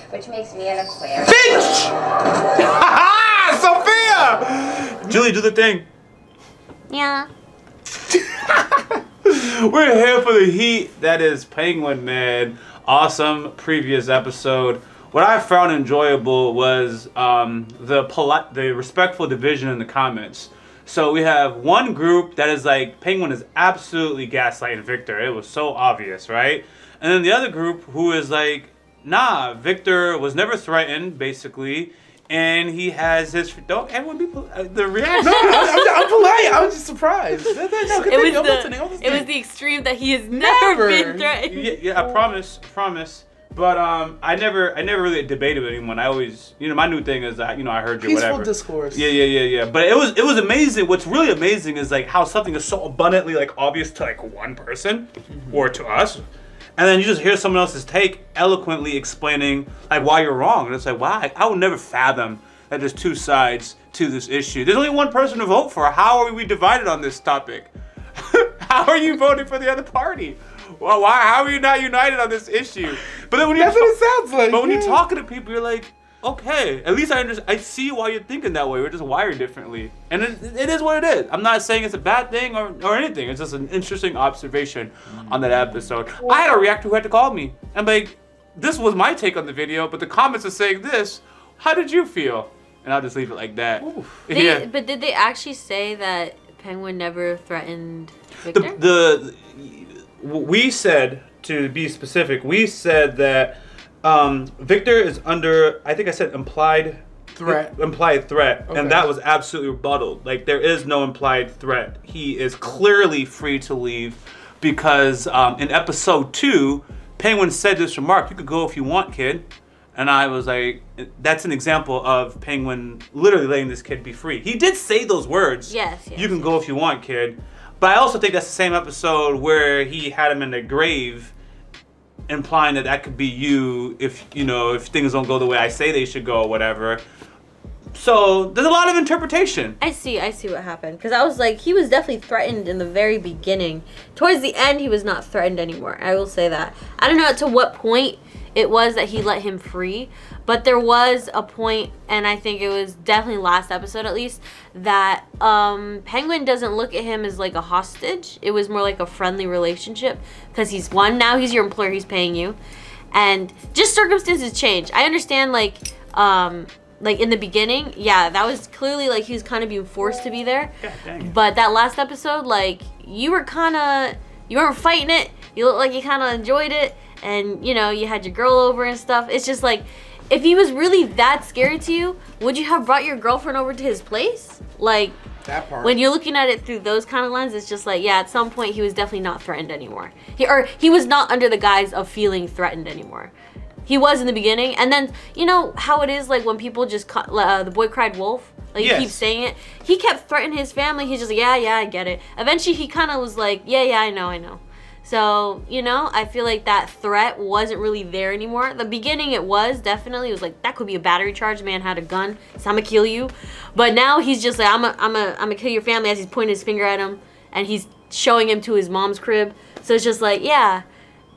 which makes me an Aquarius. Bitch! Sophia! Julie, do the thing. Yeah. We're here for the heat. That is Penguin Man. Awesome previous episode. What I found enjoyable was the respectful division in the comments. So we have one group that is like, Penguin is absolutely gaslighting Victor. It was so obvious, right? And then the other group who is like, nah, Victor was never threatened, basically. And he has his... Don't everyone be... the reaction... No, I'm polite. I was just surprised. It was the extreme that he has never been threatened. Yeah, I promise. But I never really debated with anyone. I always, my new thing is that, I heard you, peaceful whatever. Discourse. Yeah. But it was amazing. What's really amazing is like how something is so abundantly like obvious to like one person or to us. And then you just hear someone else's take eloquently explaining like why you're wrong. And it's like, wow, I would never fathom that there's two sides to this issue. There's only one person to vote for. How are we divided on this topic? How are you voting for the other party? Well, why? How are you not united on this issue? But then when that's what it sounds like. But when you're talking to people, you're like, okay, at least I see why you're thinking that way. We're just wired differently, and it is what it is. I'm not saying it's a bad thing or anything. It's just an interesting observation on that episode. I had a reactor who had to call me. I'm like, this was my take on the video, but the comments are saying this. How did you feel? And I'll just leave it like that. But did they actually say that Penguin never threatened Victor? We said, to be specific, we said that Victor is under, I think I said implied threat, okay. And that was absolutely rebutted. Like, there is no implied threat. He is clearly free to leave because in episode 2, Penguin said this remark, "You could go if you want, kid." And I was like, that's an example of Penguin literally letting this kid be free. He did say those words. Yes. You can go if you want, kid. But I also think that's the same episode where he had him in the grave, implying that could be you if things don't go the way I say they should go or whatever. So there's a lot of interpretation. I see what happened. Because I was like, he was definitely threatened in the very beginning. Towards the end, he was not threatened anymore. I will say that. I don't know to what point it was that he let him free, but there was a point, and I think it was definitely last episode at least, that Penguin doesn't look at him as like a hostage. It was more like a friendly relationship because now he's your employer, he's paying you, and just circumstances change. I understand like in the beginning, yeah, that was clearly like he was kind of being forced to be there. God dang it. But that last episode, like you weren't fighting it. You looked like you kind of enjoyed it. And, you had your girl over and stuff. It's just like, if he was really that scary to you, would you have brought your girlfriend over to his place? Like, that part. When you're looking at it through those kind of lenses, it's just like, yeah, at some point he was definitely not threatened anymore. He was not under the guise of feeling threatened anymore. He was in the beginning. And then, you know how it is, like, when people just, the boy cried wolf? Like, yes. He keeps saying it. He kept threatening his family. He's just like, yeah, I get it. Eventually, he kind of was like, yeah, I know. So, I feel like that threat wasn't really there anymore. The beginning it was, definitely. It was like, that could be a battery charge. Man had a gun, so I'm gonna kill you. But now he's just like, I'm gonna kill your family, as he's pointing his finger at him. And he's showing him to his mom's crib. So it's just like, yeah,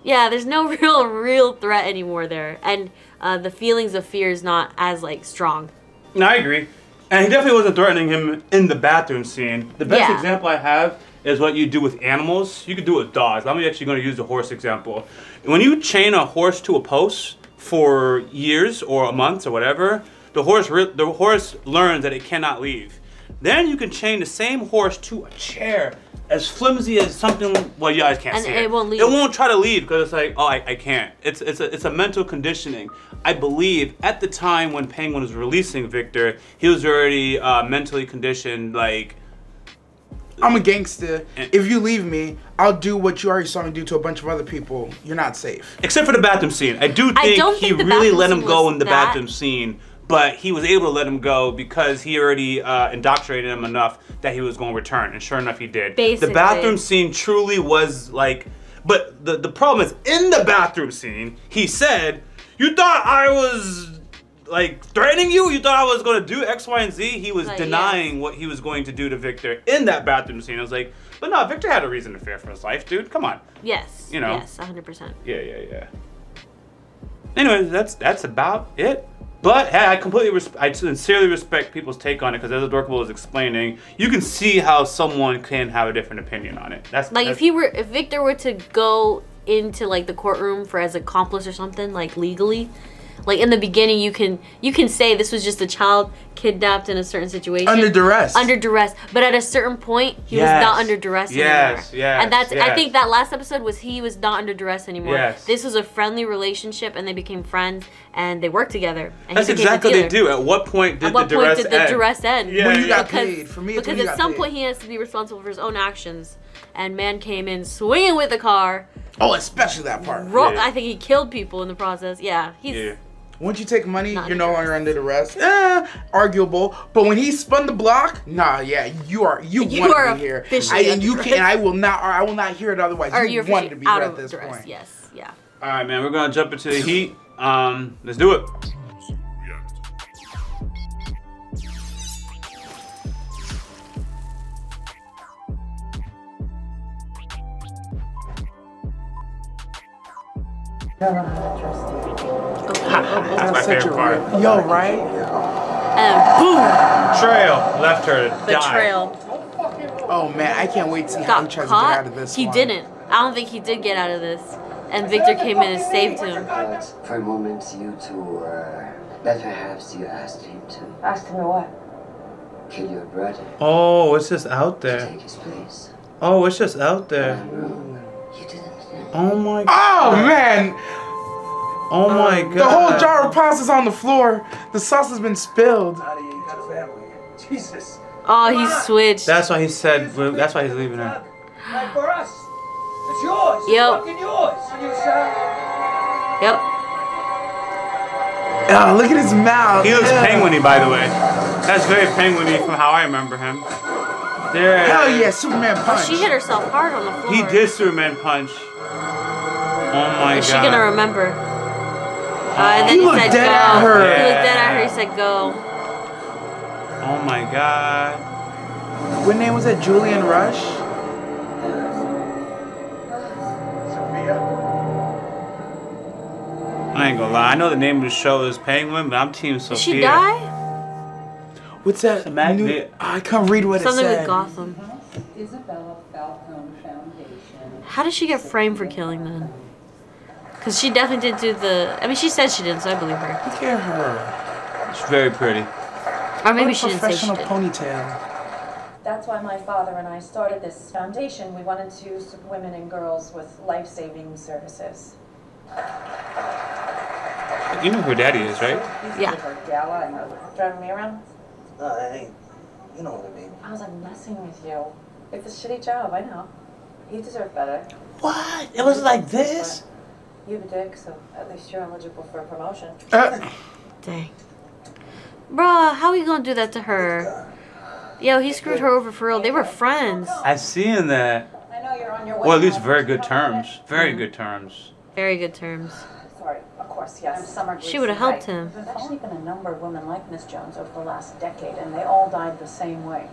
there's no real threat anymore there. And the feelings of fear is not as, like, strong. No, I agree. And he definitely wasn't threatening him in the bathroom scene. The best example I have is what you do with animals. You could do it with dogs. I'm actually going to use the horse example. When you chain a horse to a post for years or months or whatever, the horse learns that it cannot leave. Then you can chain the same horse to a chair as flimsy as something. Well, you guys can't see it. It won't leave. It won't try to leave because it's like, oh, I can't. It's a mental conditioning. I believe at the time when Penguin was releasing Victor, he was already mentally conditioned, like, I'm a gangster. If you leave me, I'll do what you already saw me do to a bunch of other people. You're not safe. Except for the bathroom scene. I do think he really let him go in the bathroom scene, but he was able to let him go because he already indoctrinated him enough that he was going to return, and sure enough, he did. Basically. The bathroom scene truly was like, but the problem is, in the bathroom scene, he said, "You thought I was like threatening you? You thought I was going to do X, Y, and Z?" He was denying what he was going to do to Victor in that bathroom scene. I was like, but no, Victor had a reason to fear for his life, dude. Come on. Yes. You know. Yes, 100%. Yeah. Anyway, that's about it. But hey, I sincerely respect people's take on it because as Adorkable was explaining, you can see how someone can have a different opinion on it. That's like if Victor were to go into like the courtroom for as accomplice or something, like legally, like in the beginning you can say this was just a child kidnapped in a certain situation under duress, but at a certain point he was not under duress anymore. Yes, and that's I think that last episode was he was not under duress anymore. Yes. This was a friendly relationship and they became friends and they worked together. And that's exactly what they do. At what point did the duress end? Yeah, when you got paid. For me, it's because at some point he has to be responsible for his own actions. And man came in swinging with the car. Oh, especially that part. I think he killed people in the process. Yeah, he's. Once you take money, you're no longer under duress. Arguable. But when he spun the block, nah, yeah, you want to be here. I will not hear it otherwise. Or you wanted to be here at this point. Yes, yeah. All right, man, we're gonna jump into the heat. Let's do it. That's my favorite part. Yo, right? And boom! Trail left her to die. Betrayal. Oh man, I can't wait to see how he tries to get out of this. He didn't. I don't think he did get out of this. And Victor came in and saved him. But for a moment, you two were that perhaps you asked him to. Asked him what? Kill your brother. Oh, it's just out To there. take his place. Oh, it's just out there. I'm wrong. You didn't. Oh my god. Oh man! Oh my god. The whole jar of pasta's on the floor. The sauce has been spilled. You got a family. Jesus. Oh, he switched. That's why he said. That's why he's leaving her. Not for us. It's yours. Yep. It's fucking yours. You son. Yep. Oh, look at his mouth. He looks penguiny, by the way. That's very penguiny from how I remember him. There. Hell yeah, Superman punch. She hit herself hard on the floor. He did Superman punch. Oh my god. Is she gonna remember? And then He he looked said dead go. at her. He looked dead at her. He said go. Oh my god. What name was that? Julian Rush? I ain't gonna lie. I know the name of the show is Penguin, but I'm Team Sophia. Did she die? What's that? I can't read what Something it said. with Gotham. Isabella Falcone Foundation. How did she get framed for killing then? Because she definitely did do the. I mean, she said she didn't, so I believe her. Look at her. It's very pretty. Or maybe What a she didn't say she professional did. ponytail. That's why my father and I started this foundation. We wanted to support women and girls with life-saving services. You know who her daddy is, right? Yeah. Gala and driving me around. No, that ain't. You know what I mean. I was like messing with you. It's a shitty job, I know. You deserve better. What? It was like this? You have a dick, so at least you're eligible for a promotion. Dang. Bruh, how are you gonna do that to her? Yo, he screwed her over for real. They were friends. I've seen that. I know you're on your way. Well, at least very good terms. Very good terms. Very good terms. Sorry, of course, yes. I'm Summer She would have helped him. There's actually been a number of women like Miss Jones over the last decade, and they all died the same way.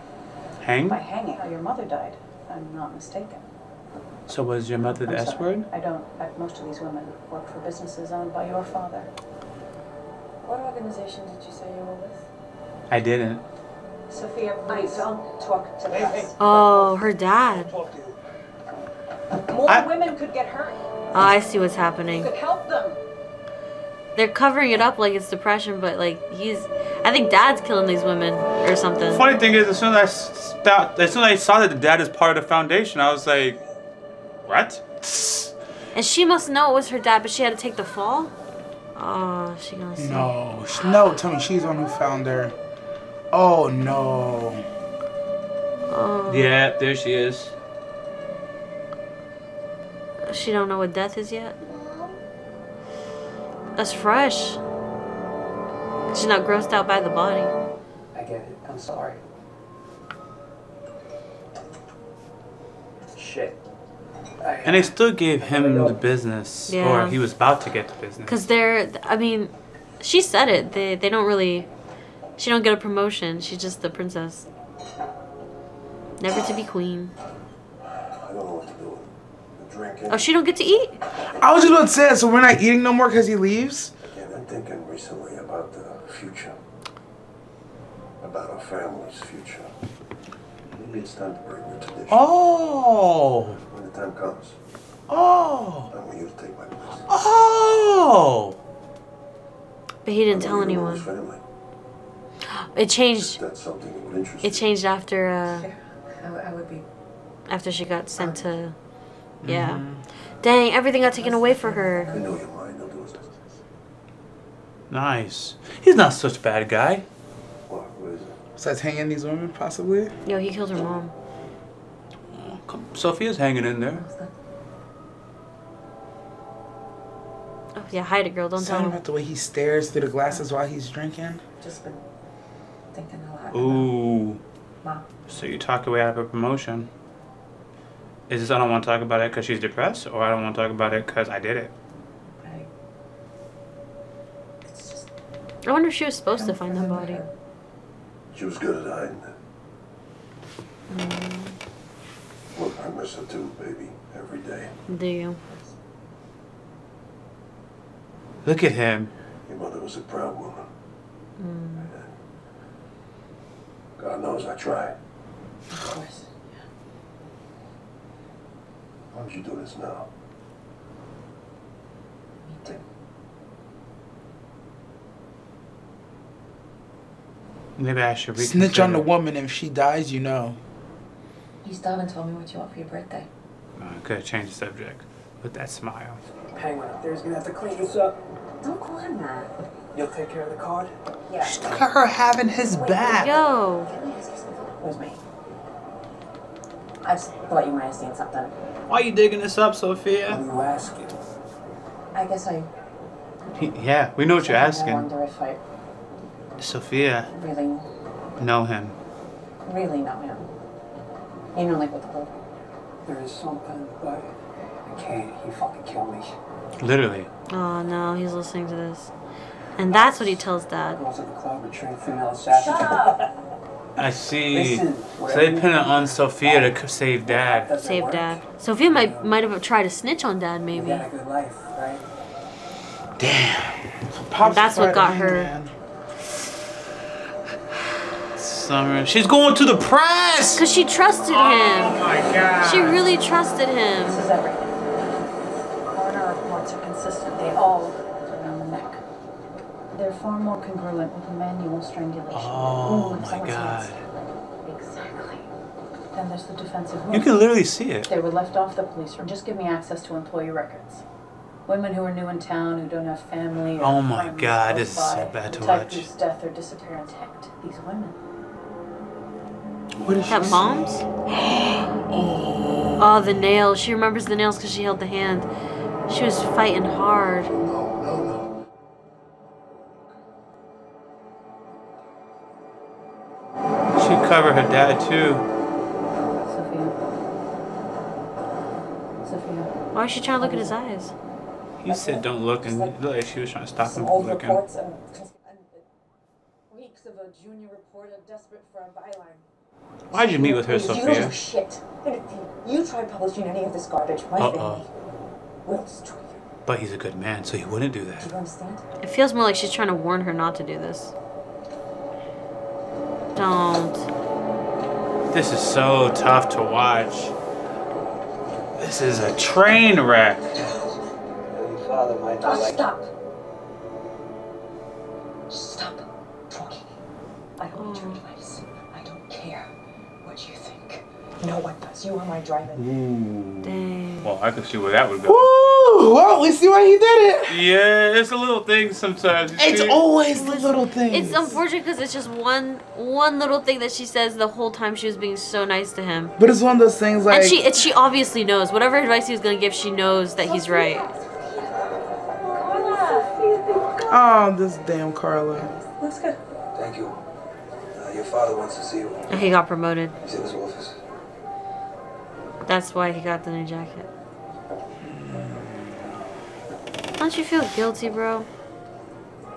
Hang? By hanging. Your mother died, if I'm not mistaken. So was your mother the I'm S sorry. word? I don't. Most of these women work for businesses owned by your father. What organization did you say you were with? I didn't. Sophia, please don't talk to us. Oh, her dad. Talk to you. More women could get hurt. Oh, I see what's happening. Could help them. They're covering it up like it's depression, but like I think dad's killing these women or something. The funny thing is, as soon as I saw that the dad is part of the foundation, I was like, what? And she must know it was her dad, but she had to take the fall? Oh, she gonna see. No, tell me she's the one who found her. Oh no. Oh. Yeah, there she is. She don't know what death is yet? That's fresh. She's not grossed out by the body. I get it. I'm sorry. Shit. And they still gave him the business, Yeah. or he was about to get the business. Cause I mean, she said it. They don't really. She don't get a promotion. She's just the princess. Never to be queen. I don't know what to do. Drinking. Oh, she don't get to eat? I was just about to say that, so we're not eating no more because he leaves? thinking recently about the future. About our family's future. Maybe it's time to break the tradition. Oh! When the time comes. Oh! I want you to take my place. Oh! But he didn't tell anyone. It changed. That's something that would interest It changed after I would be. after she got sent to. Yeah. Dang, everything got taken away from her. I know your mind. I'll do as Nice. He's not such a bad guy. what is it? Besides hanging these women, possibly. Yo, he killed her mom. Oh, come, Sophia's hanging in there. Oh yeah, hide it, girl. Don't tell Something him. about the way he stares through the glasses while he's drinking. Just been thinking a lot. Ooh. Mom. So you talk your way out of a promotion. Is this I don't want to talk about it because she's depressed, or I don't want to talk about it because I did it? It's just. I wonder if she was supposed to find the body. She was good at hiding it. Look, I miss her too, baby. Every day. Do you? Look at him. Your mother was a proud woman. God knows I tried. Of course. Why don't you do this now? Me too. Maybe I should reconsider. Snitch on the woman. If she dies, you know. You stop and tell me what you want for your birthday. I could have changed the subject with that smile. Penguin up there's gonna have to clean this up. Don't call him that. You'll take care of the card? Yeah. Look at her having his back. Yo. Can I ask you something? Who's me? I just thought you might have seen something. Why are you digging this up, What Sophia? are you asking? I guess I. Yeah, we know what you're I asking. wonder if I Sophia, really, know him. really know him. You know, like with the whole. There is something, but I can't. He fucking killed me. Literally. Oh no, he's listening to this, and that's what he tells Dad. Girls at the club were trained female assassins. I see. Listen, So they pin it on Sophia to save Dad. Doesn't Save work. Dad. Sophia might have tried to snitch on Dad, You maybe. got a good life, right? Pops That's what tried got to her. hang, man. Summer. She's going to the press! Cause she trusted him. Oh my god. She really trusted This him. is everything. Coroner reports are consistent. They all around the neck. They're far more congruent with manual strangulation. Oh with my someone's god. hands. Exactly. Then there's the defensive You wound. can literally see it. They were left off the police room. Just give me access to employee records. Women who are new in town, who don't have family. Or Oh my friends God, close this is so by, bad to the type watch. whose death or disappear intact. These women. What is she That saying? mom's? Oh, the nails. She remembers the nails because she held the hand. She was fighting hard. No, no, no. She covered her dad too. Sophia. Sophia. Why is she trying to look at his eyes? He said don't look, and it looked like she was trying to stop him Some from old looking. reports and weeks of a junior reporter desperate for a byline. Why'd you meet with her, You don't Sophia? do shit. And if you try publishing any of this garbage, my family will destroy you. But he's a good man, so he wouldn't do Do that. you understand? It feels more like she's trying to warn her not to do this. Don't. This is so tough to watch. This is a train wreck. Your father might not like Stop. Stop talking. I don't need your advice. I don't care what you think. No one does. You are my driver. Dang. Well, I could see where that would go. Ooh, well, we see why he did it. Yeah, it's a little thing sometimes. you It's see? always the little things. It's unfortunate because it's just one little thing that she says the whole time she was being so nice to him. But it's one of those things like. And she obviously knows. Whatever advice he was gonna give, she knows that he's right. Oh, this damn Carla. Looks good. Thank you. Your father wants to see you. And he got promoted. He's in his office. That's why he got the new jacket. Don't you feel guilty, bro?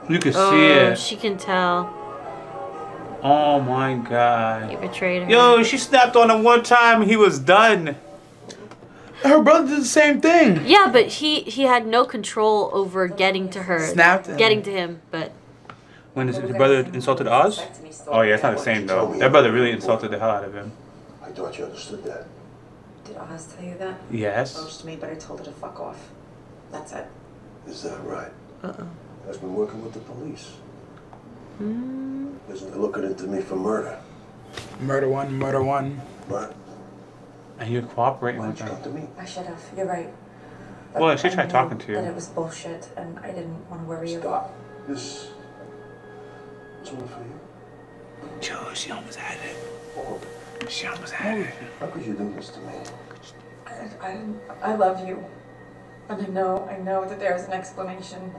You can Oh, see it. she can tell. Oh my god. You betrayed her. Yo, she snapped on him one time and he was done. Her brother did the same thing. Yeah, but he had no control over getting to her. Snapped him. Getting to him, but... When his brother insulted Oz? Oh yeah, it's not the same though. That brother really insulted the hell out of him. I thought you understood that. Did Oz tell you that? Yes. Approached me, but I told her to fuck off. That's it. Is that right? Uh-oh. Has been working with the police. Mm. Isn't looking into me for murder. Murder one, murder one. Right. And you're cooperating with Why'd you her. come to me? I should have. You're right. But Well, she tried I knew talking to you. that it was bullshit, and I didn't want to worry you. Stop. This one for you. Joe, she almost had it. Oh, She almost had it. how could you do this to me? I love you, and I know that there is an explanation.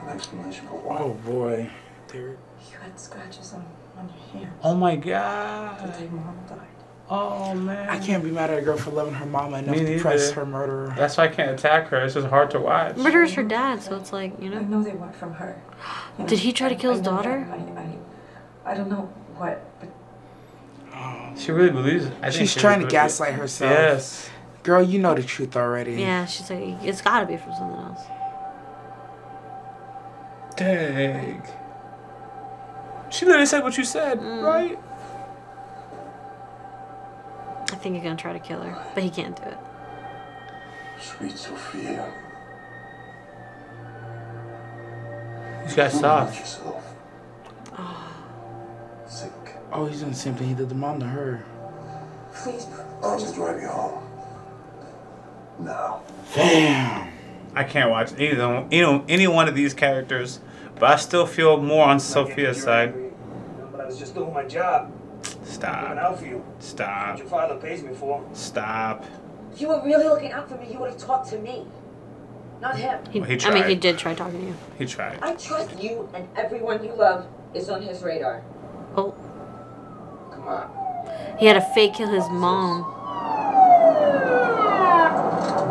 An explanation for what? Oh boy. You had scratches on your hands. Oh my The god. day Mom died. Oh man. I can't be mad at a girl for loving her mama enough Me to press neither. her murderer. That's why I can't attack her. It's just hard to watch. Murder's her dad, so it's like, you I know. know they weren't from her. You know, Did he try to kill his I know daughter? that. I don't know what, but She really believes it. I think She's she trying to really believes gaslight it. herself. Yes. Girl, you know the truth already. Yeah, she's like, it's gotta be from something else. Dang. She literally said what you said, right? I think he's gonna try to kill her, but he can't do it. Sweet Sophia. He's got soft. Yourself. Sick. Oh, he's doing the same thing he did to mom to her. please. I'll just drive you home. Now. Damn. I can't watch any one of these characters, but I still feel more on Sophia's side. But I was just doing my job. Looking Stop. out for you. Stop. What your father pays me for. Stop. If you were really looking out for me, you would have talked to me, not him. He, Well, he I mean, he tried. did try talking to you. He tried. I trust you, and everyone you love is on his radar. Oh, Come on. he had to fake kill his mom.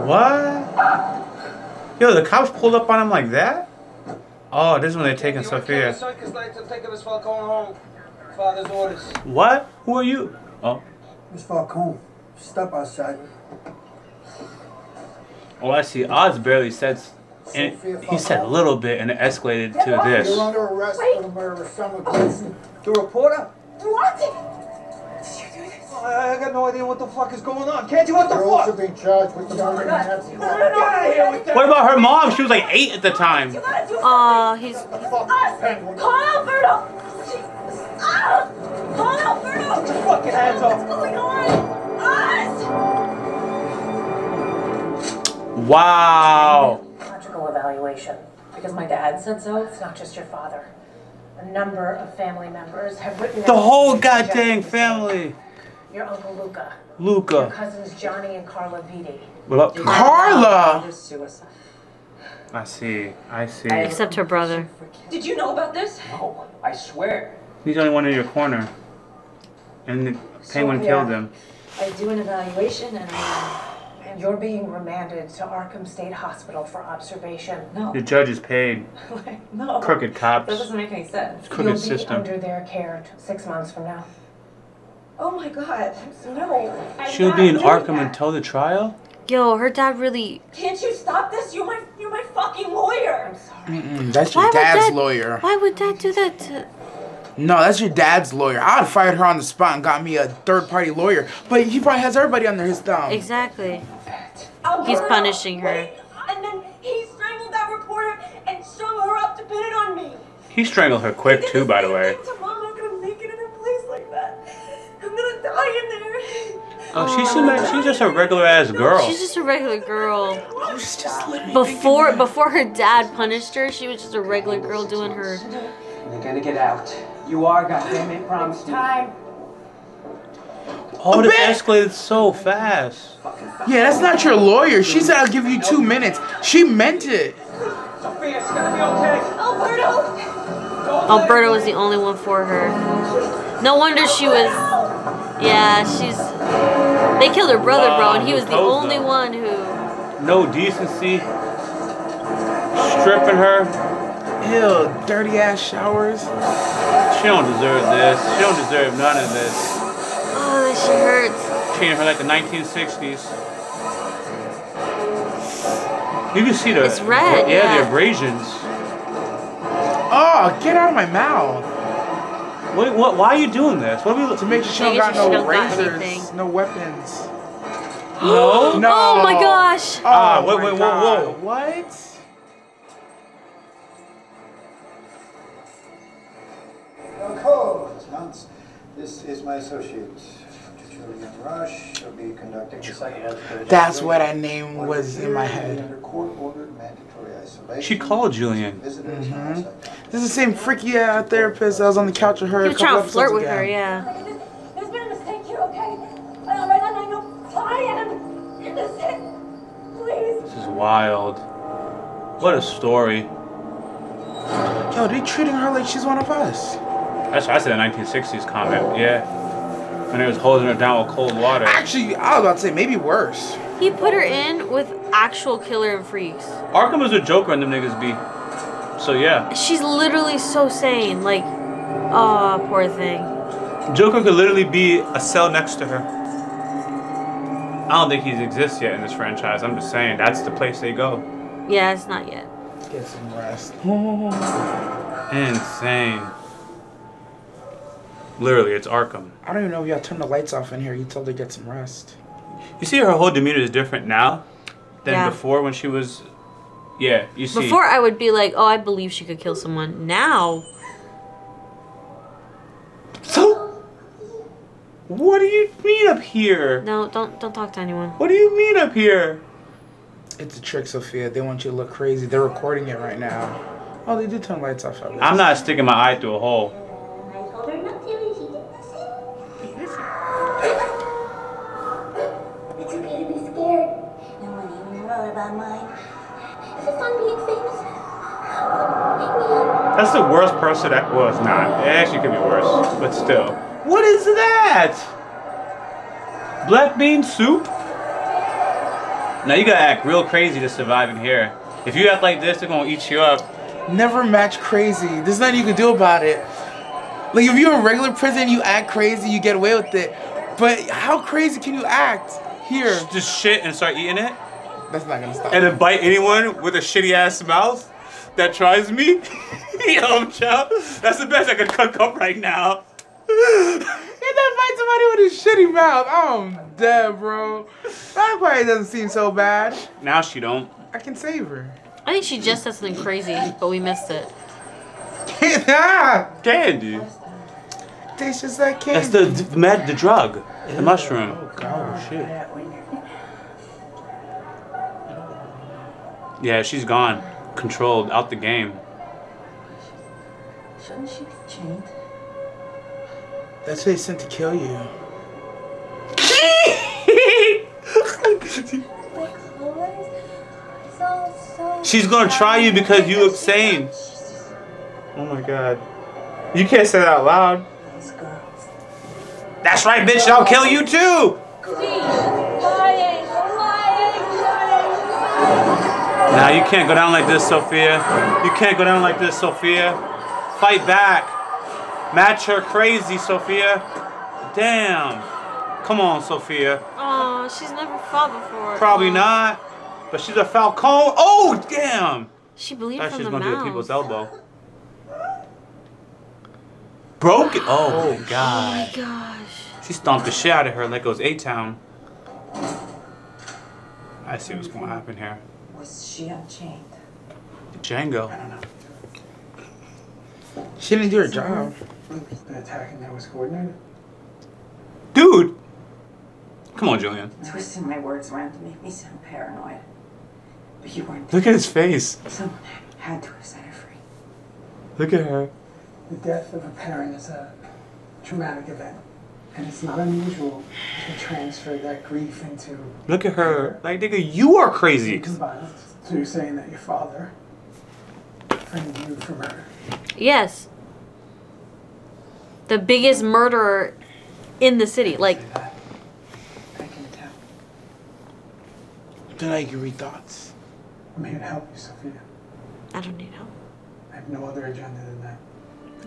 What? Yo, the cops pulled up on him like that? Oh, this is when they're taking Sophia. Circus lights will take us for going home. Father's orders. What? Who are you? Oh. Miss Falcone, step outside. Oh, I see. Oz barely said. And he said a little bit, and it escalated to this. You're under arrest for the murder of Summer Gleason. The reporter? What? I got no idea what the fuck is going on. Can't you? What the fuck? You're also being charged with the murder of Nancy. Get out of here with that. What about her mom? She was like 8 at the time. Oh, he's. Call Alberto! Call Alberto! Get your fucking hands off. What's going on? Us! Wow. Logical evaluation. Because my dad said so, it's not just your father. A number of family members have written The out whole the goddamn suggestions. family. Your uncle Luca. Your Luca. cousins Johnny and Carla Vitti. What about Carla? Suicide. I see. I see. Except her brother. Did you know about this? No, I swear. He's the only one in your corner. And the penguin killed him. I do an evaluation, and You're being remanded to Arkham State Hospital for observation. no. The judge is paid. No. Crooked That cops. doesn't make any sense. Crooked You'll be system. under their care 6 months from now. Oh my god. No. I'm She'll not be in doing Arkham that. until the trial? Yo, her dad really. Can't you stop this? You're my fucking lawyer. I'm sorry. That's Why your would dad's dad- lawyer. Why would dad do that to? No, that's your dad's lawyer. I'd have fired her on the spot and got me a third-party lawyer. But he probably has everybody under his thumb. Exactly. Alberto, He's punishing her. wait. And then he strangled that reporter and strung her up to pin it on me. He strangled her quick too, by the way. To Mom, I'm gonna make it in a place like that. I'm gonna die in there. Oh, she's just a regular ass girl. She's just a regular girl. I was just living Before her dad punished her, she was just a regular girl doing her. You're gonna get out. You are, goddammit, promise me. Time. Oh, this escalated so fast. Yeah, that's not your lawyer. She said I'll give you 2 minutes. She meant it. Sophia, it's gonna be okay. Alberto! Alberto was the only one for her. No wonder she was. Yeah, she's. They killed her brother, bro, and he was the only one who. No decency. Stripping her. Ew, dirty-ass showers. She don't deserve this. She don't deserve none of this. Oh, that shit hurts. Treating her like the 1960s. You can see the. It's red. Yeah, the abrasions. Oh, get out of my mouth. Wait, what? Why are you doing this? What are we to make sure she don't got no razors, no weapons. No. No. Oh my gosh. Ah, wait, whoa. What? This is my associate, Julian Rush. She'll be conducting the psychiatric. That's what that name was in my head. Under court-ordered mandatory isolation. She called Julian. This is the same freaky therapist that was on the couch with her. He was trying to flirt with her, yeah. There's been a mistake here, okay? I know I am innocent. Please. This is wild. What a story. Yo, they treating her like she's one of us. That's what I said in the 1960s comment, yeah. When they was holding her down with cold water. Actually, I was about to say, maybe worse. He put her in with actual killer and freaks. Arkham was a Joker and them niggas be. So yeah. She's literally so sane. Like, oh, poor thing. Joker could literally be a cell next to her. I don't think he exists yet in this franchise. I'm just saying, that's the place they go. Yeah, it's not yet. Get some rest. Insane. Literally, it's Arkham. I don't even know if y'all turned the lights off in here. You told her to get some rest. You see her whole demeanor is different now than before when she was... Yeah, you see. Before I would be like, oh, I believe she could kill someone. Now... So... What do you mean up here? No, don't talk to anyone. What do you mean up here? It's a trick, Sophia. They want you to look crazy. They're recording it right now. Oh, they did turn the lights off. I'm not sticking my eye through a hole. It's okay to be scared. No one even wrote about mine. Is it fun being famous? That's the worst person that was not. It actually could be worse, but still. What is that? Black bean soup? Now you gotta act real crazy to survive in here. If you act like this, they're gonna eat you up. Never match crazy. There's nothing you can do about it. Like if you're in regular prison, you act crazy, you get away with it. But how crazy can you act here? Just shit and start eating it? That's not gonna stop. And then bite anyone with a shitty ass mouth that tries me? Yo, child, that's the best I could cook up right now. You don't fight somebody with a shitty mouth. I'm dead, bro. That probably doesn't seem so bad. Now she don't. I can save her. I think she just said something crazy, but we missed it. Candy. Tastes just like candy. That's the drug. The mushroom. Oh, God. Oh, shit. Yeah, she's gone. Controlled. Out the game. Shouldn't she be chained? That's what they sent to kill you. She's gonna try you because you look sane. Oh my god. You can't say that out loud. That's right, bitch. I'll kill you too. Now you can't go down like this, Sophia. You can't go down like this, Sophia. Fight back. Match her crazy, Sophia. Damn. Come on, Sophia. Oh, she's never fought before. Probably not. But she's a Falcone. Oh, damn. She believed Thought from she was the gonna do a mouth. people's elbow. Broke it. Oh, my God. Oh my gosh. She stomped the shit out of her like it was A-Town. I see what's gonna happen here. Was she unchained? Django. I don't know. She didn't do her job. The attacking that was coordinated? Dude! Come on, Julian. Twisting my words around to make me sound paranoid. But you weren't. Look at his face. Someone had to have set her free. Look at her. The death of a parent is a traumatic event. And it's not unusual to transfer that grief into... Look at her. Like, nigga, you are crazy. Combined. So you're saying that your father framed you for murder? Yes. The biggest murderer in the city. Like, I can tell. Then I can read thoughts. I'm here to help you, Sophia. I don't need help. I have no other agenda than that.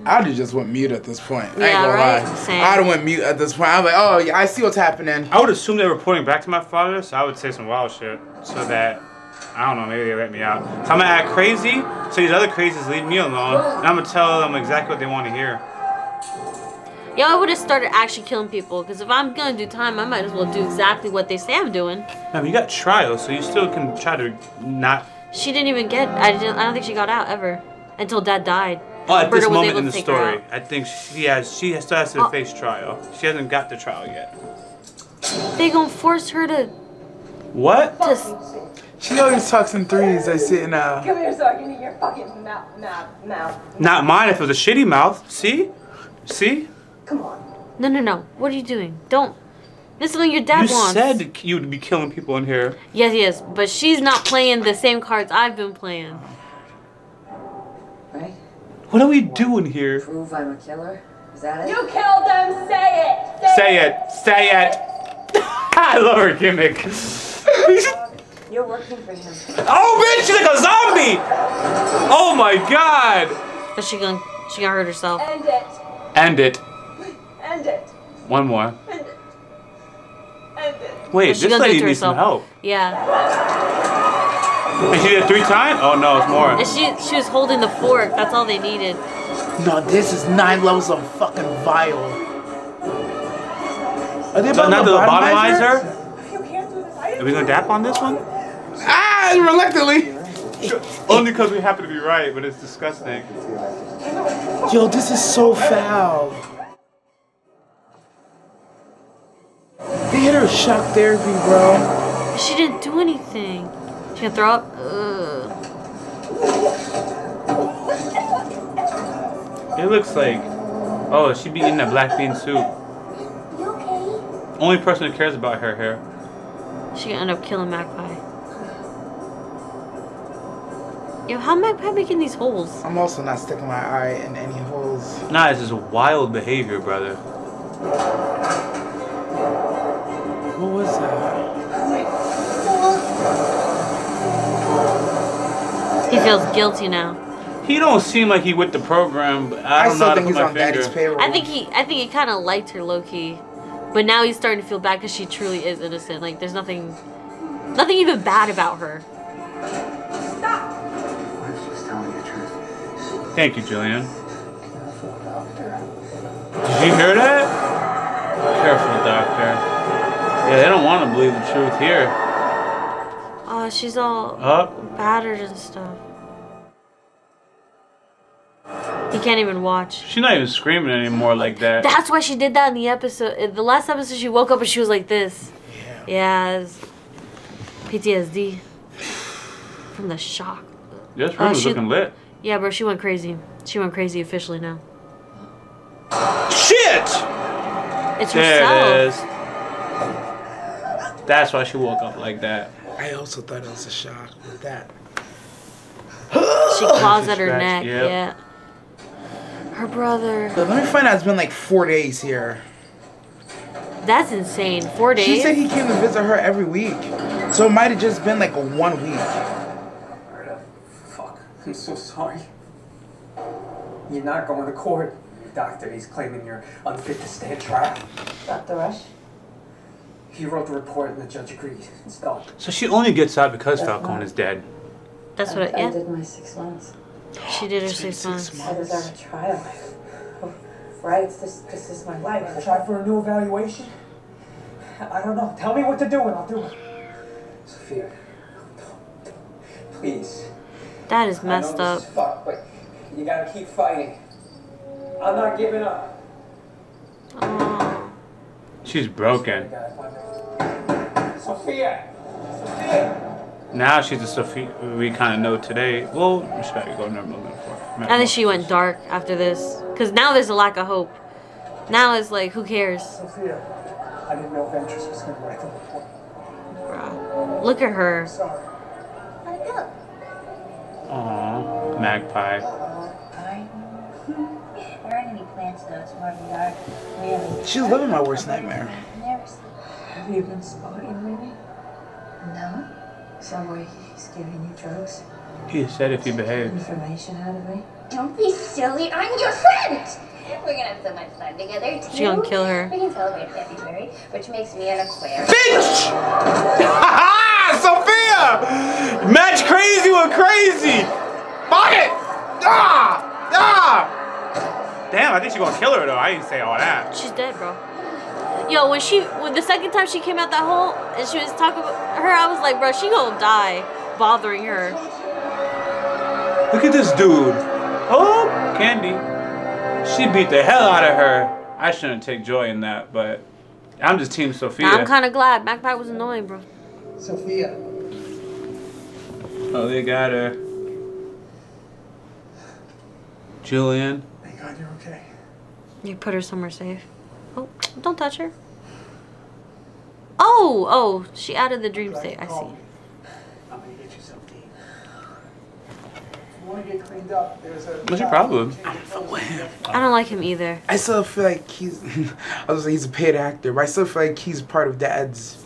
I'd have just went mute at this point. I ain't Yeah, gonna right? lie. Same. I'd have went mute at this point. I'm like, oh yeah, I see what's happening. I would assume they're reporting back to my father, so I would say some wild shit so that I don't know, maybe they let me out. So I'm gonna act crazy, so these other crazies leave me alone, and I'm gonna tell them exactly what they want to hear. Yo, I would have started actually killing people, because if I'm gonna do time, I might as well do exactly what they say I'm doing. Man, you got trial, so you still can try to not... She didn't even get, I don't think she got out ever, until Dad died. Oh, at this moment in the story, I think she still has to face trial. She hasn't got the trial yet. They gonna force her to... What? She always talks in threes. I sit in Come here so I can eat your fucking mouth. Not mine if it was a shitty mouth. See? See? Come on. No. What are you doing? Don't. This is what your dad wants. You said you'd be killing people in here. Yes. But she's not playing the same cards I've been playing. Right? What are we doing here? Prove I'm a killer? Is that it? You killed them. Say it. Say it. I love her gimmick. You're working for him. Oh, bitch! She's like a zombie! Oh my god! But she gonna hurt herself. End it. End it. End it. One more. End it. End it. Wait, this lady needs some help. Yeah. And she did it 3 times? Oh no, it's more. And she was holding the fork. That's all they needed. No, this is 9 levels of fucking vile. Are they about not to the lobotomize her? Are we gonna dap on this one? Ah, reluctantly. Only because we happen to be right, but it's disgusting. Yo, this is so foul. They hit her with shock therapy, bro. She didn't do anything. She gonna throw up? It looks like... Oh, she be eating that black bean soup. You okay? Only person who cares about her hair. She gonna end up killing Magpie. Yo, how Magpie making these holes? I'm also not sticking my eye in any holes. Nah, it's just wild behavior, brother. What was that? He feels guilty now. He don't seem like he with the program, but I don't know how to put my finger. I think he kind of liked her low key, but now he's starting to feel bad because she truly is innocent. Like there's nothing even bad about her. Stop. Thank you, Jillian. Did you hear that? Careful, doctor. Yeah, they don't want to believe the truth here. Oh, she's all battered and stuff. He can't even watch. She's not even screaming anymore like that. That's why she did that in the episode. The last episode, she woke up and she was like this. Yeah, it's PTSD from the shock. This room is looking lit. Yeah, bro, she went crazy. She went crazy officially now. Shit! It's there herself. It is. That's why she woke up like that. I also thought it was a shock with that. She claws at her Scratch, neck. yep. Yeah. Her brother. But let me find out. It's been like 4 days here. That's insane. 4 days? She said he came to visit her every week. So it might have just been like a 1 week. Fuck. I'm so sorry. You're not going to court. Doctor, he's claiming you're unfit to stand trial. Dr. Rush? He wrote the report and the judge agreed. It's done. So she only gets out because Falcone is dead. That's what I did my 6 months. She did her 6 months. I deserve a trial. Right? This is my life. Try for a new evaluation? I don't know. Tell me what to do and I'll do it. Sophia, please. That is messed up. This is fucked, but you gotta keep fighting. I'm not giving up. She's broken. Sophia! Sophia! Now she's a Sophia we kind of know today. Well, we should go normal for. I think she went dark after this. Because now there's a lack of hope. Now it's like, who cares? Sophia, I didn't know Ventress was going to write the report. Bruh. Look at her. Sorry. Aww, Magpie. There aren't any plants though, it's more of a yard. Really. She's living my worst nightmare. Have you been spotting me? No. Somebody he's giving you drugs? He said if you behave. Information out of me? Don't be silly, I'm your friend! We're gonna have so much fun together, too. She gonna kill her. We can celebrate February, which makes me an Aquarius. Bitch! Sophia! Match crazy with crazy! Fuck it! Damn, I think she's gonna kill her though. I didn't say all that. She's dead, bro. Yo, when the second time she came out that hole and she was talking about her, I was like, bro, she gonna die bothering her. Look at this dude. Oh, Candy. She beat the hell out of her. I shouldn't take joy in that, but I'm just Team Sophia. I'm kind of glad. Backpack was annoying, bro. Sophia. Oh, they got her. Julian. Thank God you're okay. You put her somewhere safe. Oh, don't touch her. Oh, she added the dream state. I see. I'm gonna get you something. If you want to get cleaned up, there's a... What's your problem? I don't like him either. I still feel like he's... I was like, he's a paid actor, but I still feel like he's part of Dad's...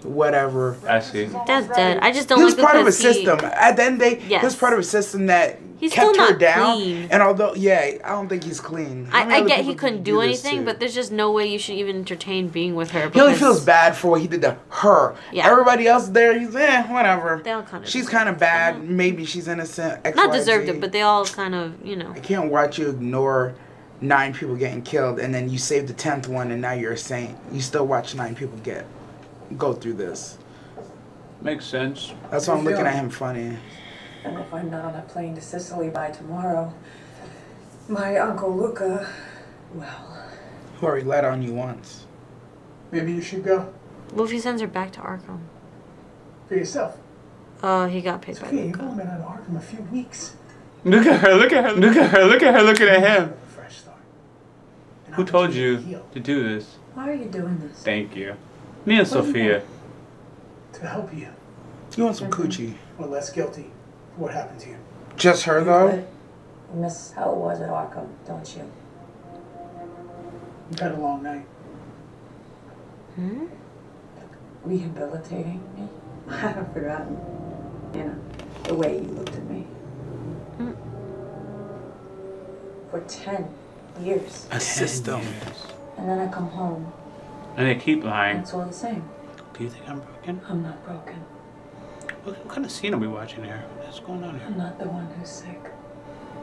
whatever. I see. Dad's dead. I just don't he like was part of a system. At the end, he was part of a system that he's kept still her not down. clean. And although, I don't think he's clean. I get he couldn't do anything, but there's just no way you should even entertain being with her. He only feels bad for what he did to her. Yeah. Everybody else there, he's whatever. They all kind of. She's kind of bad. Maybe she's innocent. XYZ. Not deserved it, but they all kind of, I can't watch you ignore 9 people getting killed, and then you save the 10th one, and now you're a saint. You still watch 9 people go through this. Makes sense. That's why I'm looking at him funny. And if I'm not on a plane to Sicily by tomorrow, my Uncle Luca, well... Who already let on you once. Maybe you should go. What if he sends her back to Arkham? For yourself. Oh, he got paid by Okay, you've Luca. only been out of Arkham a few weeks. Look at her, look at her, look at her, look at her looking at him. Who told you to do this? Why are you doing this? Thank you. Me and Sophia. To help you. You want some coochie? Or less guilty for what happened to you. Just her, though? You miss how it was at Arkham, don't you? You've had a long night. Rehabilitating me? I haven't forgotten. You know, the way you looked at me. For 10 years. A system. And then I come home. And they keep lying. It's all the same. Do you think I'm broken? I'm not broken. What kind of scene are we watching here? What's going on here? I'm not the one who's sick.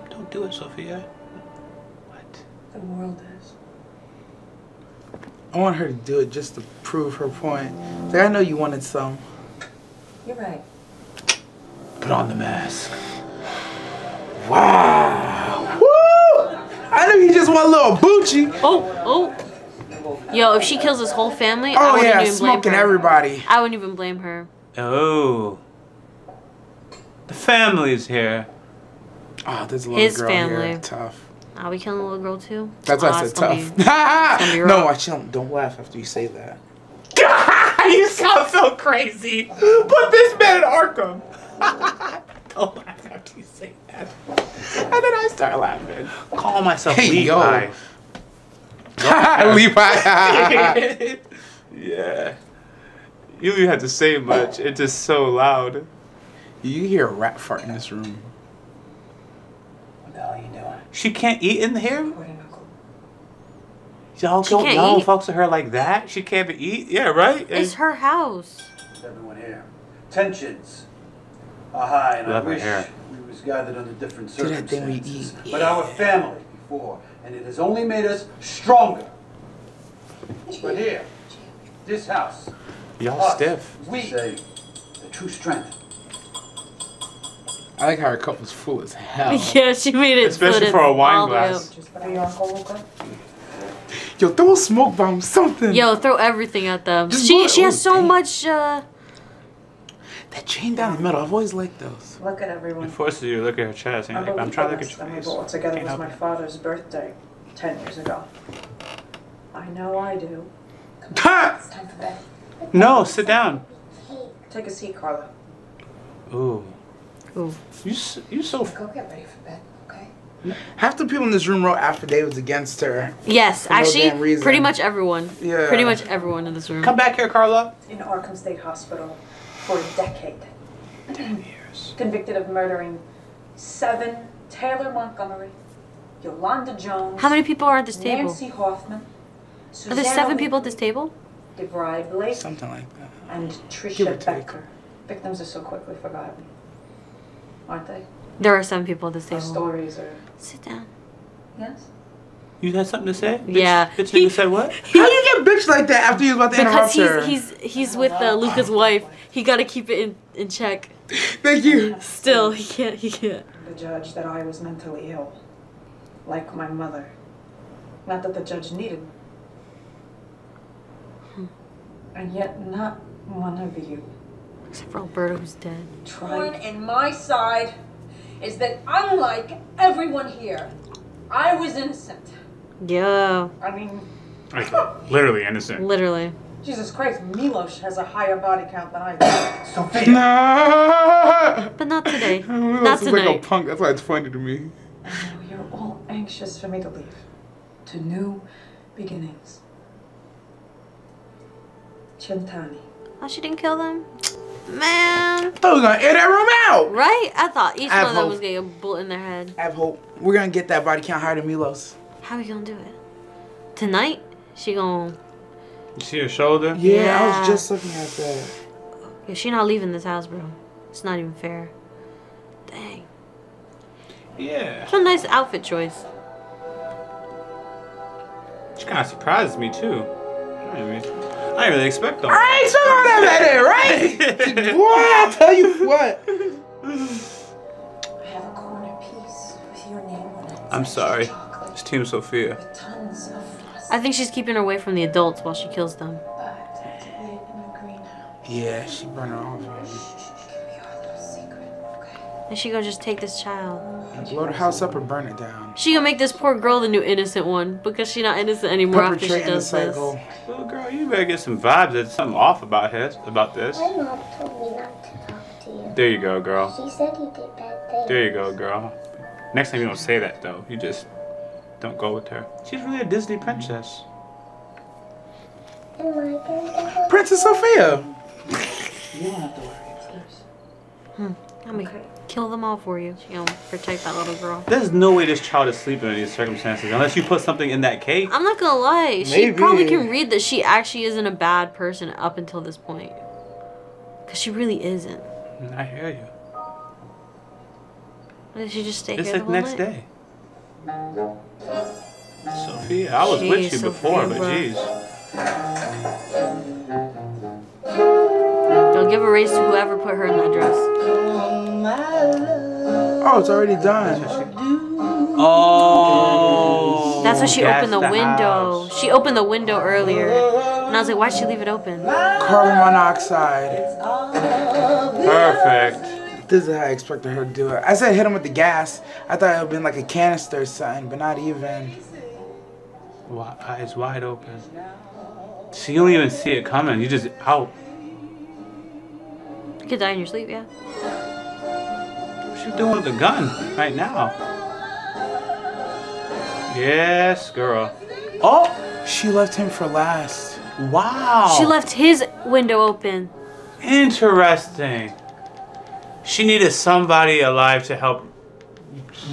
Don't do it, Sophia. The world is. I want her to do it just to prove her point. Like, I know you wanted some. You're right. Put on the mask. Wow. Woo! I knew he just want a little Bucci. Oh. Yo, if she kills his whole family, Oh, I wouldn't yeah, even smoking blame her. everybody. I wouldn't even blame her. Oh. The family's here. Oh, there's a little His girl family. here. Tough. Are we killing the little girl too? That's why I it's said gonna tough. be- it's gonna be No, rough. don't laugh after you say that. You sound so crazy. Put this man in Arkham. Don't laugh after you say that. And then I start laughing. Call myself Hey, Levi. Levi. Yeah. You don't even have to say much. It's just so loud. You hear a rat fart in this room. What the hell are you doing? She can't eat in here? Y'all She don't can't y'all eat. talk to her like that? She can't even eat? Yeah, right? It's her house. Everyone here. Tensions are high, and I Love her wish hair. we was gathered under different Do that thing we circumstances. eat. But our family before, and it has only made us stronger. But here, this house, Y'all us, stiff. we say the true strength. I like how her cup was full as hell. Yeah, she made it. Especially split for a wine all the way glass. Are you Uncle Luca? Yo, throw a smoke bomb, something. up. Yo, throw everything at them. Just She has so damn. much. That chain down the middle, I've always liked those. Look at everyone. It forces you to look at her chest and you're like, I'm trying to look at your That we face. brought together Can't was help my it. father's birthday 10 years ago. I know I do. Ha! It's time for bed. No, sit down. Take a seat, Carla. Ooh. Ooh. You so Go get ready for bed, okay? Half the people in this room wrote affidavits against her. Yes, For no damn actually, reason. pretty much everyone. Yeah. Pretty much everyone in this room. Come back here, Carla. In Arkham State Hospital for a decade. 10 years. Convicted of murdering 7 Taylor Montgomery. Yolanda Jones. How many people are at this table? Nancy Hoffman. Are there 7 people at this table? DeVry Blake. Something like that. And Tricia Becker. Victims are so quickly forgotten, aren't they? There are 7 people at this Our table. stories are. Sit down. Yes. You had something to say? Yeah. Bitch nigga said what? How do you get bitch like that after you was about to interrupt her? Because he's with Luca's wife. He got to keep it in check. Thank you. Still, he can't. The judge that I was mentally ill, like my mother. Not that the judge needed me. And yet not one of you. Except for Alberto, who's dead. One in my side is that unlike everyone here, I was innocent. Yeah. I mean, Like, literally innocent. Literally. Jesus Christ, Milos has a higher body count than I do. Sophia. No. But not today. Milos Not is tonight. like a punk. That's why it's funny to me. I know you're all anxious for me to leave. To new beginnings. Chintani. Oh, she didn't kill them? Man. I thought we were going to air that room out. Right? I thought each I have one of them hope. was getting a bullet in their head. I have hope. We're going to get that body count higher than Milos. How are we gonna do it? Tonight? She gonna... You see her shoulder? Yeah, I was just looking at that. Yeah, she not leaving this house, bro. It's not even fair. Dang. Yeah. It's a nice outfit choice. She kind of surprises me too. I didn't really expect them. I ain't talking about that, right? Boy, I'll tell you what. I have a corner piece with your name on it. I'm sorry. It's Team Sophia. Tons of frost. I think she's keeping her away from the adults while she kills them. Yeah, she burned her off. And she gonna just take this child. Blow the house up or burn it down. She gonna make this poor girl the new innocent one because she not innocent anymore after she Perpetrating the does this. cycle. Little girl, you better get some vibes. There's something off about this. My mom told me not to talk to you. There you go, girl. She said you did bad things. There you go, girl. Next time you don't say that though. You just don't go with her. She's really a Disney princess. Am I gonna go? Princess Sophia. You don't have to worry. I'm gonna kill them all for you. She gonna protect that little girl. There's no way this child is sleeping in these circumstances unless you put something in that cake. I'm not gonna lie. She Maybe. probably can read that she actually isn't a bad person up until this point. Because she really isn't. I hear you. Why did she just stay It's here like the whole next night? day. Sophia, I was with you before, but Sophia, jeez. Don't give a raise to whoever put her in that dress. Oh, it's already done. Oh. That's why she that's opened the window. house. She opened the window earlier. And I was like, why'd she leave it open? Carbon monoxide. Perfect. This is how I expected her to do it. I said hit him with the gas. I thought it would have been like a canister or something, but not even. Eyes wide open. So you don't even see it coming. You just out. You could die in your sleep, yeah. What you doing with the gun right now? Yes, girl. Oh, she left him for last. Wow. She left his window open. Interesting. She needed somebody alive to help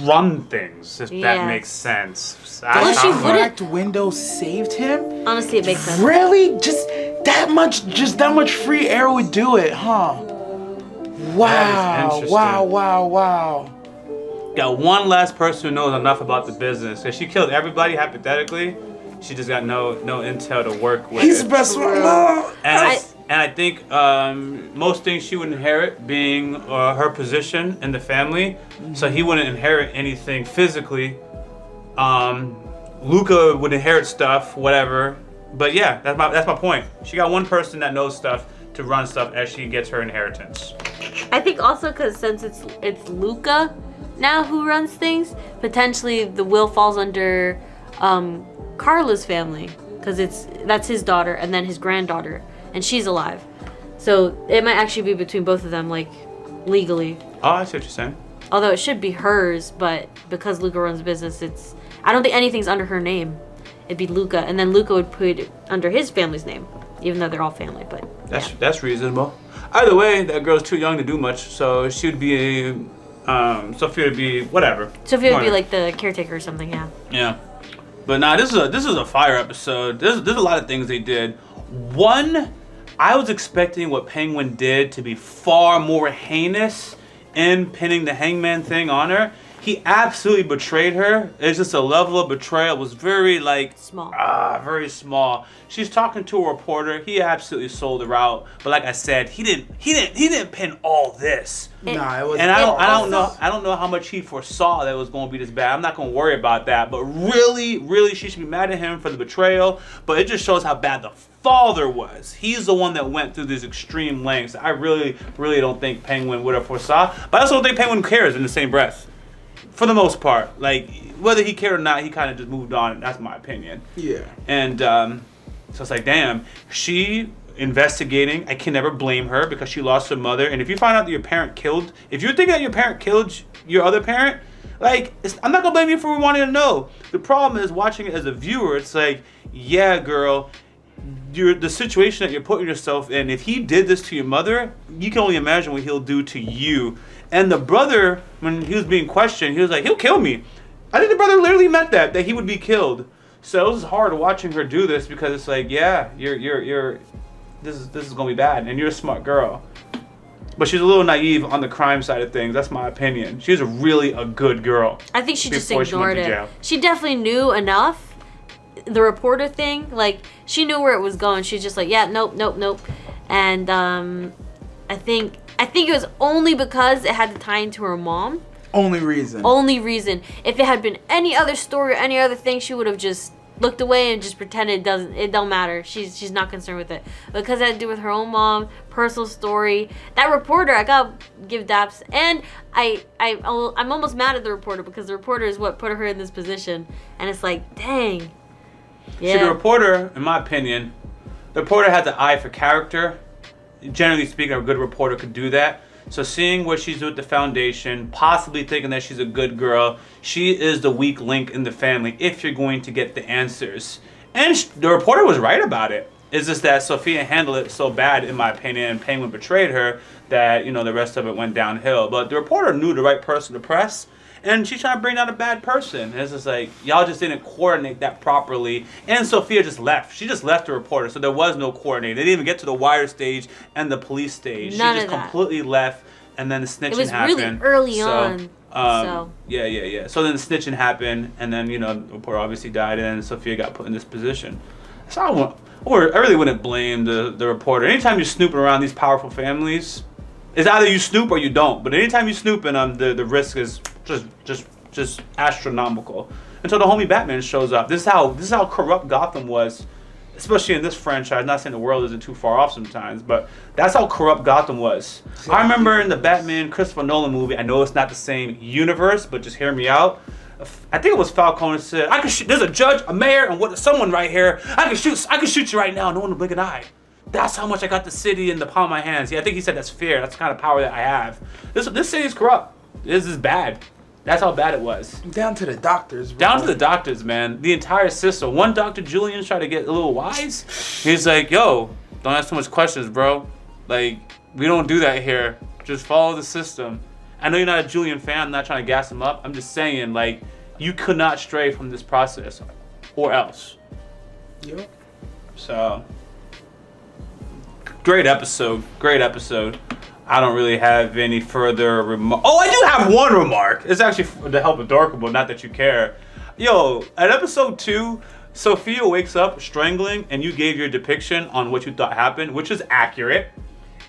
run things, if that Yes. makes sense. Well, she The cracked window saved him? Honestly, it makes sense. Really? Just that much free air would do it, huh? Wow, interesting. wow. Got one last person who knows enough about the business. If she killed everybody, hypothetically, she just got no intel to work with. He's the best one. No. And I think most things she would inherit being her position in the family, so he wouldn't inherit anything physically. Luca would inherit stuff, whatever. But yeah, that's my point. She got one person that knows stuff to run stuff as she gets her inheritance. I think also because since it's Luca now who runs things, potentially the will falls under Carla's family because that's his daughter and then his granddaughter, and she's alive. So it might actually be between both of them, like legally. Oh, I see what you're saying. Although it should be hers, but because Luca runs the business, I don't think anything's under her name. It'd be Luca, and then Luca would put it under his family's name, even though they're all family. But That's reasonable. Either way, that girl's too young to do much, so she would be Sophia would be whatever. Sophia would be like the caretaker or something, yeah. Yeah. But nah, this is a fire episode. There's a lot of things they did. One, I was expecting what Penguin did to be far more heinous in pinning the hangman thing on her. He absolutely betrayed her. It's just a level of betrayal. It was very like small. Very small. She's talking to a reporter. He absolutely sold her out. But like I said, he didn't pin all this. Nah, it was. And I don't know how much he foresaw that it was going to be this bad. I'm not going to worry about that. But really, she should be mad at him for the betrayal. But it just shows how bad the father was. He's the one that went through these extreme lengths. I really don't think Penguin would have foresaw. But I also don't think Penguin cares in the same breath. For the most part, like whether he cared or not, he kind of just moved on. That's my opinion. Yeah. And so it's like, damn, she investigating. I can never blame her because she lost her mother. And if you find out that your parent killed, if you're thinking that your parent killed your other parent, like I'm not gonna blame you for wanting to know. The problem is watching it as a viewer. It's like, yeah, girl, the situation that you're putting yourself in. If he did this to your mother, you can only imagine what he'll do to you. And the brother, when he was being questioned, he was like, he'll kill me. I think the brother literally meant that he would be killed. So it was hard watching her do this because it's like, yeah, this is gonna be bad, and you're a smart girl. But she's a little naive on the crime side of things. That's my opinion. She's really a good girl. I think she just ignored it. She definitely knew enough. The reporter thing, like she knew where it was going. She's just like, yeah, nope. And I think it was only because it had to tie into her mom. Only reason. If it had been any other story or any other thing, she would have just looked away and just pretended it don't matter. She's not concerned with it. Because it had to do with her own mom, personal story. That reporter, I gotta give daps. And I'm almost mad at the reporter because the reporter is what put her in this position. And it's like, dang. Yeah. See, the reporter, in my opinion, the reporter had the eye for character. Generally speaking, a good reporter could do that. So seeing what she's doing with the foundation, possibly thinking that she's a good girl, she is the weak link in the family if you're going to get the answers. And the reporter was right about it. It's just that Sophia handled it so bad, in my opinion, and Penguin betrayed her that, you know, the rest of it went downhill. But the reporter knew the right person to press. And she's trying to bring down a bad person. And it's just like, y'all just didn't coordinate that properly. And Sophia just left. She just left the reporter, so there was no coordinating. They didn't even get to the wire stage and the police stage. None she just completely left, and then the snitching happened. It was really early on. Yeah. So then the snitching happened, and then, you know, the reporter obviously died, and then Sophia got put in this position. So I really wouldn't blame the reporter. Anytime you're snooping around these powerful families, it's either you snoop or you don't. But anytime you snooping, the risk is just astronomical. Until the homie Batman shows up. This is how corrupt Gotham was, especially in this franchise. Not saying the world isn't too far off sometimes, but that's how corrupt Gotham was. I remember in the Batman Christopher Nolan movie, I know it's not the same universe, but just hear me out. I think it was Falcone said, "I can shoot. There's a judge, a mayor, and someone right here. I can shoot you right now. No one will blink an eye." That's how much I got the city in the palm of my hands. Yeah, I think he said that's fair. That's the kind of power that I have. This city is corrupt. This is bad. That's how bad it was. Down to the doctors, bro. Down to the doctors, man. The entire system. One Dr. Julian tried to get a little wise. He's like, yo, don't ask too much questions, bro. Like, we don't do that here. Just follow the system. I know you're not a Julian fan. I'm not trying to gas him up. I'm just saying, like, you could not stray from this process or else. Yep. So, great episode. I don't really have any further remark. Oh, I do have one remark. It's actually to help with Dorkable, not that you care. Yo, at episode 2, Sophia wakes up strangling, and you gave your depiction on what you thought happened, which is accurate.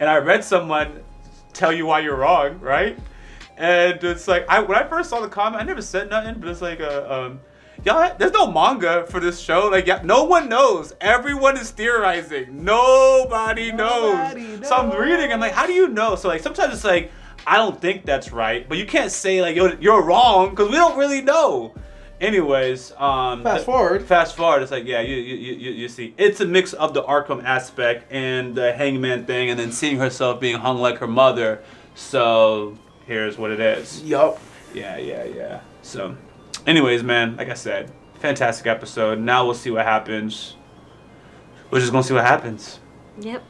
And I read someone tell you why you're wrong, right? And it's like, when I first saw the comment, I never said nothing, but it's like, y'all, there's no manga for this show. Like, yeah, no one knows. Everyone is theorizing. Nobody knows. So I'm reading, I'm like, how do you know? So like, sometimes it's like, I don't think that's right, but you can't say like, you're wrong, because we don't really know. Anyways, fast forward. It's like, yeah, you see, it's a mix of the Arkham aspect and the Hangman thing, and then seeing herself being hung like her mother. So here's what it is. Yup. Yeah. So, anyways, man, like I said, fantastic episode. Now we'll see what happens. We're just gonna see what happens. Yep.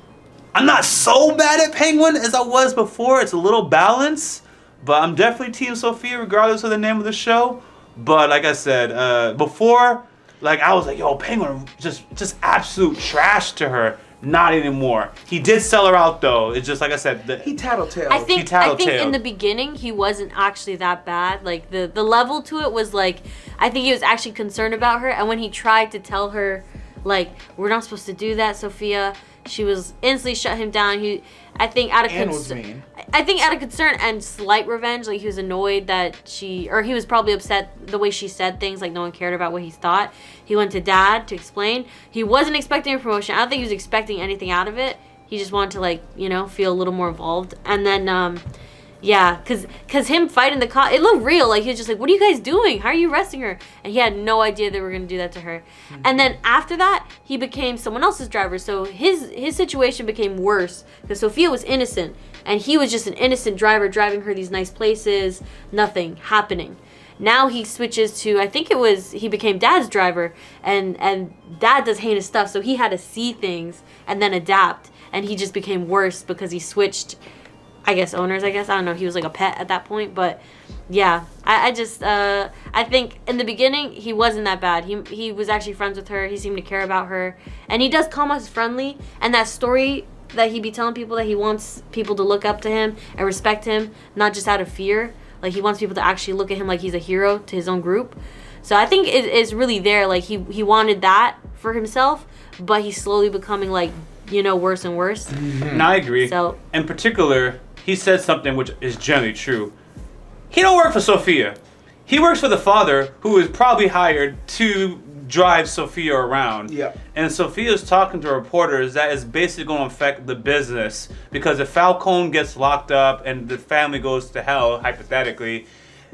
I'm not so bad at Penguin as I was before. It's a little balance, But I'm definitely Team Sophia regardless of the name of the show. But like I said, before, like I was like, yo, Penguin just absolute trash to her. Not anymore. He did sell her out though. It's just like I said. He tattletaled. I think in the beginning he wasn't actually that bad. Like the level to it was like, I think he was actually concerned about her. And when he tried to tell her, like, we're not supposed to do that, Sophia, she was instantly shut him down. I think out of concern and slight revenge, like he was annoyed that he was probably upset the way she said things, like no one cared about what he thought. He went to Dad to explain. He wasn't expecting a promotion. I don't think he was expecting anything out of it. He just wanted to, like, you know, feel a little more involved. And then, yeah, cause him fighting the cop, it looked real. Like he was just like, "What are you guys doing? How are you arresting her?" And he had no idea they were gonna do that to her. And then after that, he became someone else's driver. So his situation became worse because Sophia was innocent, and he was just an innocent driver driving her these nice places. Nothing happening. Now he switches to, I think he became Dad's driver, and Dad does heinous stuff. So he had to see things and then adapt, and he just became worse because he switched. I guess owners, I don't know, he was like a pet at that point, but yeah, I think in the beginning he wasn't that bad. He was actually friends with her. He seemed to care about her, and he does come as friendly. And that story that he be telling people, that he wants people to look up to him and respect him, not just out of fear. Like he wants people to actually look at him like he's a hero to his own group. So I think it's really there. Like he wanted that for himself, but he's slowly becoming, like, you know, worse and worse. No, I agree. So in particular, he said something which is generally true. He don't work for Sophia. He works for the father, who is probably hired to drive Sophia around. Yeah. And Sophia's talking to reporters that is basically going to affect the business, because if Falcone gets locked up and the family goes to hell, hypothetically,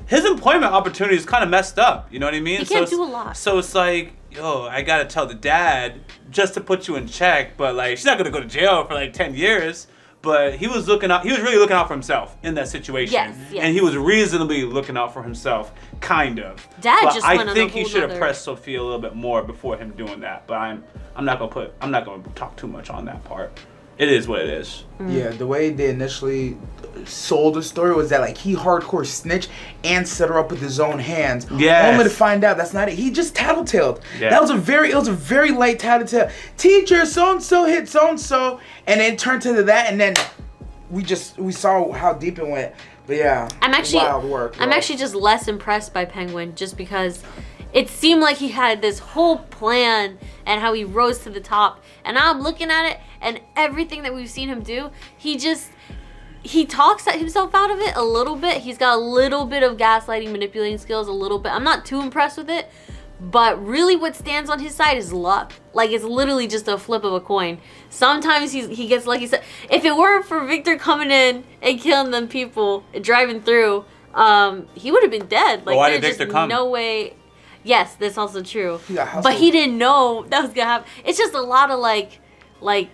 his employment opportunity is kind of messed up. You know what I mean? He can't do a lot. So it's like, yo, I got to tell the dad just to put you in check, but like, she's not going to go to jail for like 10 years. But he was looking out. He was really looking out for himself in that situation. Yes, yes. And he was reasonably looking out for himself, kind of. Dad but just I think he should have pressed Sophia a little bit more before him doing that. But I'm not gonna talk too much on that part. It is what it is. Yeah, the way they initially sold the story was that, like, he hardcore snitched and set her up with his own hands. Yeah. Only to find out that's not it. He just tattletaled. Yeah. It was a very light tattletale. Teacher, so and so hit so and so, and then it turned to that, and then we saw how deep it went. But yeah, wild work. I'm actually just less impressed by Penguin, just because it seemed like he had this whole plan and how he rose to the top. And now I'm looking at it, and everything that we've seen him do, he talks himself out of it a little bit. He's got a little bit of gaslighting, manipulating skills, a little bit. I'm not too impressed with it, but really what stands on his side is luck. Like, it's literally just a flip of a coin. Sometimes he gets lucky. If it weren't for Victor coming in and killing them people and driving through, he would have been dead. Like, why did Victor come? No way. Yes, that's also true. But he didn't know that was gonna happen. It's just a lot of like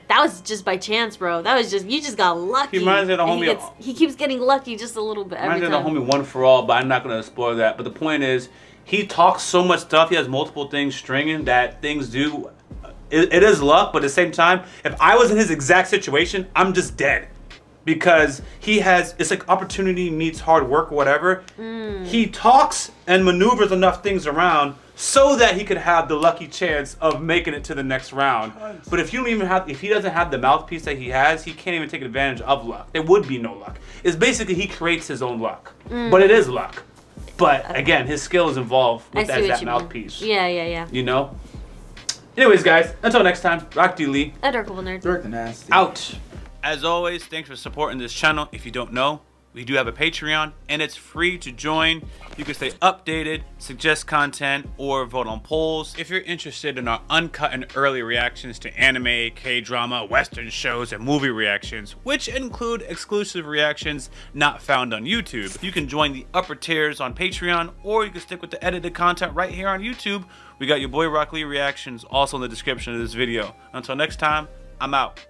that was just by chance, bro. That was you just got lucky. He reminds me of the homie. He keeps getting lucky just a little bit every time. Reminds me of the homie One for All, but I'm not gonna spoil that. But the point is, he talks so much stuff. He has multiple things stringing that things do. It is luck, but at the same time, if I was in his exact situation, I'm just dead. Because it's like opportunity meets hard work or whatever. He talks and maneuvers enough things around so that he could have the lucky chance of making it to the next round. But if he doesn't have the mouthpiece that he has, he can't even take advantage of luck. There would be no luck. It's basically he creates his own luck. But it is luck. But again, his skill is involved with that mouthpiece. Yeah. You know? Anyways, guys, until next time, Rock D. Lee. A Dark Couple Nerd. Dirk the Nasty. Out. As always, thanks for supporting this channel. If you don't know, we do have a Patreon, and it's free to join. You can stay updated, suggest content, or vote on polls. If you're interested in our uncut and early reactions to anime, K-drama, Western shows, and movie reactions, which include exclusive reactions not found on YouTube, you can join the upper tiers on Patreon, or you can stick with the edited content right here on YouTube. We got your boy Rock Lee reactions also in the description of this video. Until next time, I'm out.